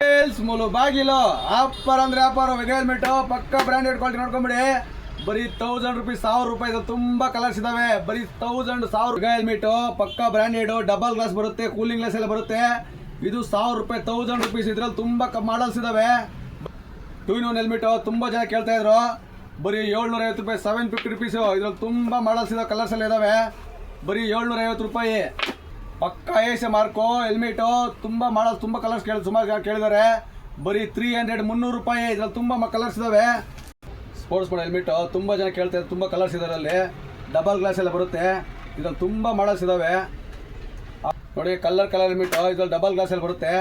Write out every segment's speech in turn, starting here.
Sales ಮೂಲು ಬಾಗಿಲು offer ಅಂದ್ರೆ ಆಫರ್ ವೆಗ್ ಹೆಲ್ಮೆಟ್ ಪಕ್ಕ ಬ್ರಾಂಡೆಡ್ ಕ್ವಾಲಿಟಿ ನೋಡ್ಕೊಂಬಿಡಿ. ಬರೀ 1000 ರೂಪೀಸ್, 1000 ರೂಪಾಯಿ. ತುಂಬಾ ಕಲರ್ಸ್ ಇದಾವೆ. ಬರೀ 1000 ವೆಗ್ ಹೆಲ್ಮೆಟ್ ಪಕ್ಕ ಬ್ರಾಂಡೆಡ್, ಡಬಲ್ ಗ್ಲಾಸ್ ಬರುತ್ತೆ, ಕೂಲಿಂಗ್ ಗ್ಲಾಸ್ ಎಲ್ಲ ಬರುತ್ತೆ. ಇದು 1000 ರೂಪಾಯಿ, 1000 ರೂಪೀಸ್. ಇದ್ರಲ್ಲಿ ತುಂಬಾ ಮಾಡಲ್ಸ್ ಇದಾವೆ. 2-in-1 ಹೆಲ್ಮೆಟ್ ತುಂಬಾ ಜನ ಕೇಳ್ತಾ ಇದ್ರು. ಬರೀ 750 ರೂಪಾಯಿ, 750 ರೂಪೀಸ್. ಇದ್ರಲ್ಲಿ ತುಂಬಾ ಮಾಡಲ್ಸ್ ಇದಾವೆ, ಕಲರ್ಸ್ ಎಲ್ಲ ಇದಾವೆ. ಬರೀ 750 ರೂಪಾಯಿ. ಪಕ್ಕ AS ಮಾರ್ಕೋ ಹೆಲ್ಮೆಟ್ ತುಂಬಾ ಮಾಡಲ್ಸ್, ತುಂಬಾ ಕಲರ್ಸ್ ಸುಮಾರು ಜನ ಕೇಳಿದ್ದಾರೆ. ಬರೀ 300 ರೂಪಾಯಿ. ಇದ್ರಲ್ಲಿ ತುಂಬಾ ಕಲರ್ಸ್ ಇದಾವೆ. ಸ್ಪೋರ್ಟ್ಸ್ ಮಾಡಲ್ ಹೆಲ್ಮೆಟ್ ತುಂಬಾ ಜನ ಕೇಳ್ತಾ ಇದ್ದಾರೆ. ತುಂಬಾ ಕಲರ್ಸ್ ಇದಾರೆ. ಅಲ್ಲಿ ಡಬಲ್ ಗ್ಲಾಸ್ ಎಲ್ಲ ಬರುತ್ತೆ. ಇದ್ರಲ್ಲಿ ತುಂಬಾ ಮಾಡಲ್ಸ್ ಇದಾವೆ ನೋಡಿ. ಕಲರ್ ಹೆಲ್ಮೆಟ್ ಇದ್ರಲ್ಲಿ ಡಬಲ್ ಗ್ಲಾಸ್ ಎಲ್ಲ ಬರುತ್ತೆ.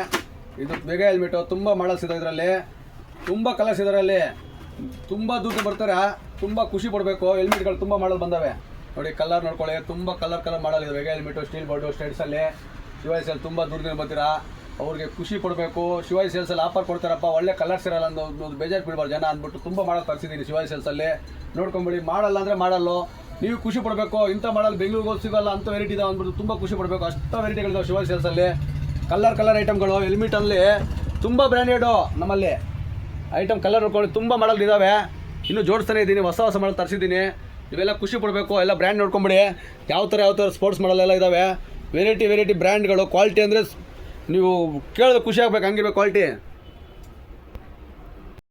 ಇದು ವೆಗ್ ಹೆಲ್ಮೆಟ್ ತುಂಬಾ ಮಾಡಲ್ಸ್ ಇದೆ. ಇದರಲ್ಲಿ ತುಂಬಾ ಕಲರ್ಸ್ ಇದರಲ್ಲಿ. ತುಂಬಾ ದೂರ ಬರ್ತಾರೆ, ತುಂಬಾ ಖುಷಿ ಪಡಬೇಕು. ಹೆಲ್ಮೆಟ್ಗಳು ತುಂಬಾ ಮಾಡಲ್ ಬಂದವೆ ನೋಡಿ. ಕಲರ್ ನೋಡ್ಕೊಳ್ಳಿ, ತುಂಬಾ ಕಲರ್ ಮಾಡಲ್ ಇದೆ. ವೆಗ್ ಹೆಲ್ಮೆಟ್ ಸ್ಟೀಲ್ ಬೋರ್ಡು ಸ್ಟೆಡ್ಸ್ ಅಲ್ಲಿ ಶಿವಾಜಿ ಸೇಲ್ಸ್ ತುಂಬಾ ದೂರದಿಂದ ಬರ್ತೀರಾ, ಅವ್ರಿಗೆ ಖುಷಿ ಪಡಬೇಕು. ಶಿವಾಜಿ ಸೇಲ್ಸ್ ಅಲ್ಲಿ ಆಫರ್ ಕೊಡ್ತಾರಪ್ಪ, ಒಳ್ಳೆ ಕಲರ್ಸ್ ಇರಲ್ಲ ಒಂದು ಬೇಜಾರು ಬಿಡಬಾರ್ದು ಜನ ಅಂದ್ಬಿಟ್ಟು ತುಂಬಾ ಮಾಡಲ್ ತರಿಸಿದ್ದೀನಿ ಶಿವಾಜಿ ಸೇಲ್ಸ್ ಅಲ್ಲಿ. ನೋಡ್ಕೊಂಬಿಡಿ. ಮಾಡಲ್ಲ ಅಂದ್ರೆ ಮಾಡಲ್ಲು, ನೀವು ಖುಷಿ ಪಡಬೇಕು. ಇಂಥ ಮಾಡಲ್ ಬೆಂಗಳೂರಿಗೆ ಸಿಗೋಲ್ಲ, ಅಂತ ವೆರೈಟಿ ಇದಾವೆ ಅಂದ್ಬಿಟ್ಟು ತುಂಬಾ ಖುಷಿ ಪಡಬೇಕು. ಅಷ್ಟು ವೆರೈಟಿಗಳಿದಾವೆ ಶಿವಾಜಿ ಸೇಲ್ಸ್ ಅಲ್ಲಿ. ಕಲರ್ ಐಟಮ್ಗಳು ಹೆಲ್ಮೆಟ್ ಅಲ್ಲಿ ತುಂಬಾ ಬ್ರ್ಯಾಂಡೆಡ್ ನಮ್ಮಲ್ಲಿ ಐಟಮ್. ಕಲರ್ ನೋಡ್ಕೊಂಡು ತುಂಬಾ ಮಾಡಲ್ ಇದಾವೆ. ಇನ್ನೂ ಜೋಡಿಸ್ತಾನೆ ಇದ್ದೀನಿ, ಹೊಸ ಮಾಡಲ್ ತರಿಸಿದ್ದೀನಿ. ಇವೆಲ್ಲ ಖುಷಿ ಪಡಬೇಕು. ಎಲ್ಲ ಬ್ರ್ಯಾಂಡ್ ನೋಡ್ಕೊಂಬಿಡಿ. ಯಾವ ಥರ ಸ್ಪೋರ್ಟ್ಸ್ ಮಾಡಲ್ ಎಲ್ಲ ಇದಾವೆ. ವೆರೈಟಿ ಬ್ರ್ಯಾಂಡ್ಗಳು. ಕ್ವಾಲಿಟಿ ಅಂದರೆ ನೀವು ಕೇಳಿದ್ರೆ ಖುಷಿ ಆಗ್ಬೇಕು, ಹಂಗಿರ್ಬೇಕು ಕ್ವಾಲಿಟಿ.